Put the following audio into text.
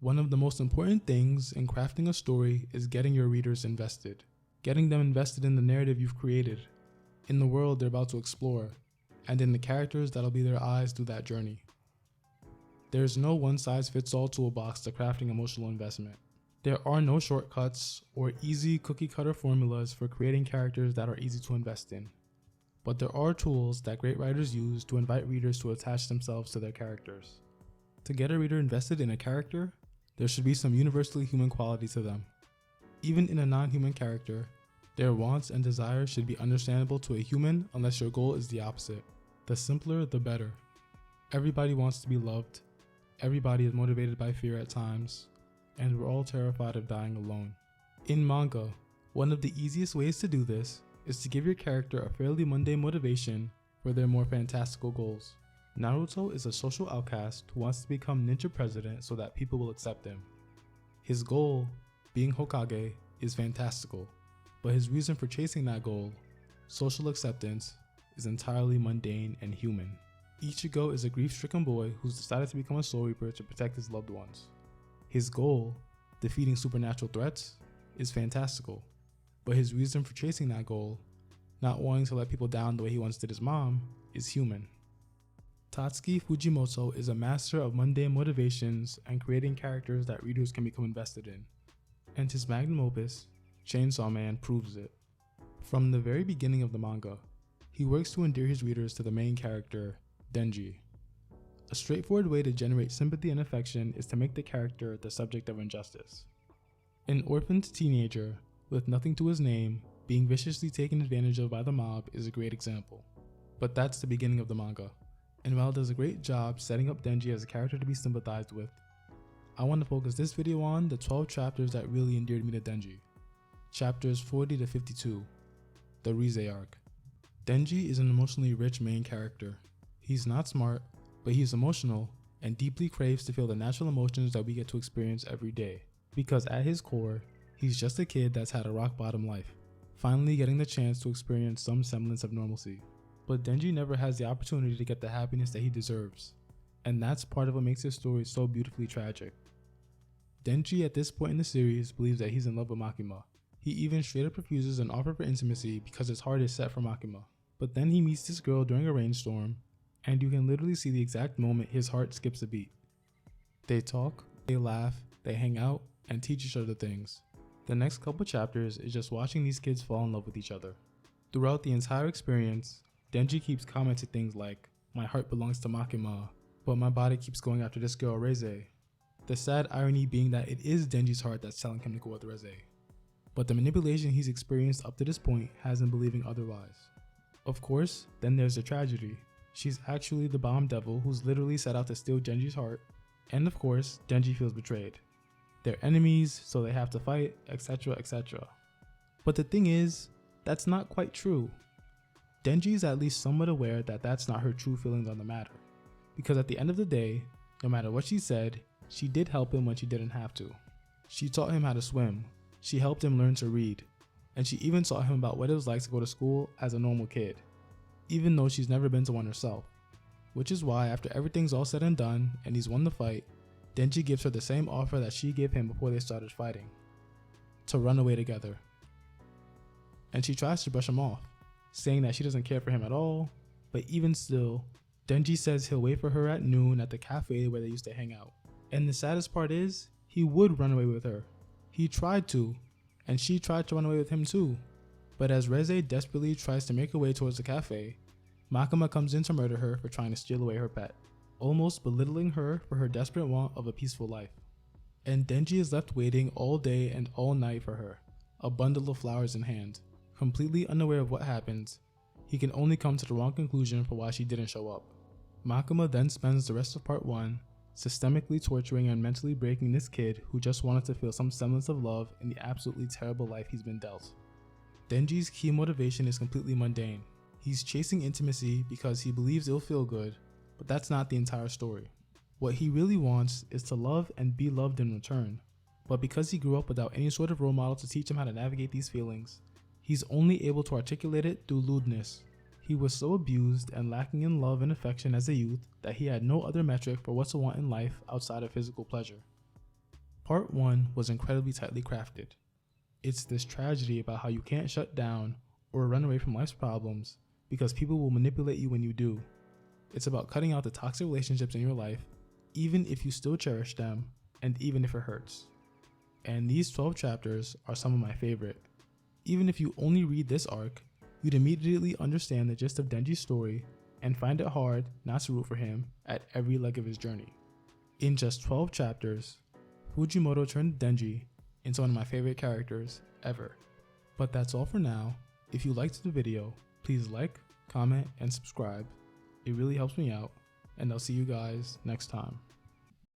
One of the most important things in crafting a story is getting your readers invested. Getting them invested in the narrative you've created, in the world they're about to explore, and in the characters that'll be their eyes through that journey. There's no one-size-fits-all toolbox to crafting emotional investment. There are no shortcuts or easy cookie-cutter formulas for creating characters that are easy to invest in. But there are tools that great writers use to invite readers to attach themselves to their characters. To get a reader invested in a character, there should be some universally human quality to them. Even in a non-human character, their wants and desires should be understandable to a human unless your goal is the opposite. The simpler, the better. Everybody wants to be loved, everybody is motivated by fear at times, and we're all terrified of dying alone. In manga, one of the easiest ways to do this is to give your character a fairly mundane motivation for their more fantastical goals. Naruto is a social outcast who wants to become ninja president so that people will accept him. His goal, being Hokage, is fantastical, but his reason for chasing that goal, social acceptance, is entirely mundane and human. Ichigo is a grief-stricken boy who's decided to become a soul reaper to protect his loved ones. His goal, defeating supernatural threats, is fantastical, but his reason for chasing that goal, not wanting to let people down the way he once did his mom, is human. Tatsuki Fujimoto is a master of mundane motivations and creating characters that readers can become invested in, and his magnum opus, Chainsawman, proves it. From the very beginning of the manga, he works to endear his readers to the main character, Denji. A straightforward way to generate sympathy and affection is to make the character the subject of injustice. An orphaned teenager, with nothing to his name, being viciously taken advantage of by the mob is a great example. But that's the beginning of the manga, and while it does a great job setting up Denji as a character to be sympathized with, I want to focus this video on the 12 chapters that really endeared me to Denji. Chapters 40 to 52, the Rize arc. Denji is an emotionally rich main character. He's not smart, but he's emotional and deeply craves to feel the natural emotions that we get to experience every day. Because at his core, he's just a kid that's had a rock bottom life, finally getting the chance to experience some semblance of normalcy. But Denji never has the opportunity to get the happiness that he deserves, and that's part of what makes his story so beautifully tragic. Denji at this point in the series believes that he's in love with Makima. He even straight up refuses an offer for intimacy because his heart is set for Makima. But then he meets this girl during a rainstorm, and you can literally see the exact moment his heart skips a beat. They talk, they laugh, they hang out, and teach each other things. The next couple chapters is just watching these kids fall in love with each other. Throughout the entire experience, Denji keeps commenting things like, "My heart belongs to Makima, but my body keeps going after this girl Rize." The sad irony being that it is Denji's heart that's telling him to go with Rize. But the manipulation he's experienced up to this point has him believing otherwise. Of course, then there's the tragedy. She's actually the bomb devil who's literally set out to steal Denji's heart, and of course, Denji feels betrayed. They're enemies, so they have to fight, etc, etc. But the thing is, that's not quite true. Denji is at least somewhat aware that that's not her true feelings on the matter, because at the end of the day, no matter what she said, she did help him when she didn't have to. She taught him how to swim, she helped him learn to read, and she even taught him about what it was like to go to school as a normal kid, even though she's never been to one herself. Which is why after everything's all said and done and he's won the fight, Denji gives her the same offer that she gave him before they started fighting, to run away together. And she tries to brush him off, saying that she doesn't care for him at all, but even still, Denji says he'll wait for her at noon at the cafe where they used to hang out. And the saddest part is, he would run away with her. He tried to, and she tried to run away with him too. But as Rize desperately tries to make her way towards the cafe, Makima comes in to murder her for trying to steal away her pet, almost belittling her for her desperate want of a peaceful life. And Denji is left waiting all day and all night for her, a bundle of flowers in hand. Completely unaware of what happens, he can only come to the wrong conclusion for why she didn't show up. Makima then spends the rest of part 1 systemically torturing and mentally breaking this kid who just wanted to feel some semblance of love in the absolutely terrible life he's been dealt. Denji's key motivation is completely mundane. He's chasing intimacy because he believes it'll feel good, but that's not the entire story. What he really wants is to love and be loved in return, but because he grew up without any sort of role model to teach him how to navigate these feelings, he's only able to articulate it through lewdness. He was so abused and lacking in love and affection as a youth that he had no other metric for what to want in life outside of physical pleasure. Part 1 was incredibly tightly crafted. It's this tragedy about how you can't shut down or run away from life's problems because people will manipulate you when you do. It's about cutting out the toxic relationships in your life, even if you still cherish them and even if it hurts. And these 12 chapters are some of my favorite. Even if you only read this arc, you'd immediately understand the gist of Denji's story and find it hard not to root for him at every leg of his journey. In just 12 chapters, Fujimoto turned Denji into one of my favorite characters ever. But that's all for now. If you liked the video, please like, comment, and subscribe. It really helps me out, and I'll see you guys next time.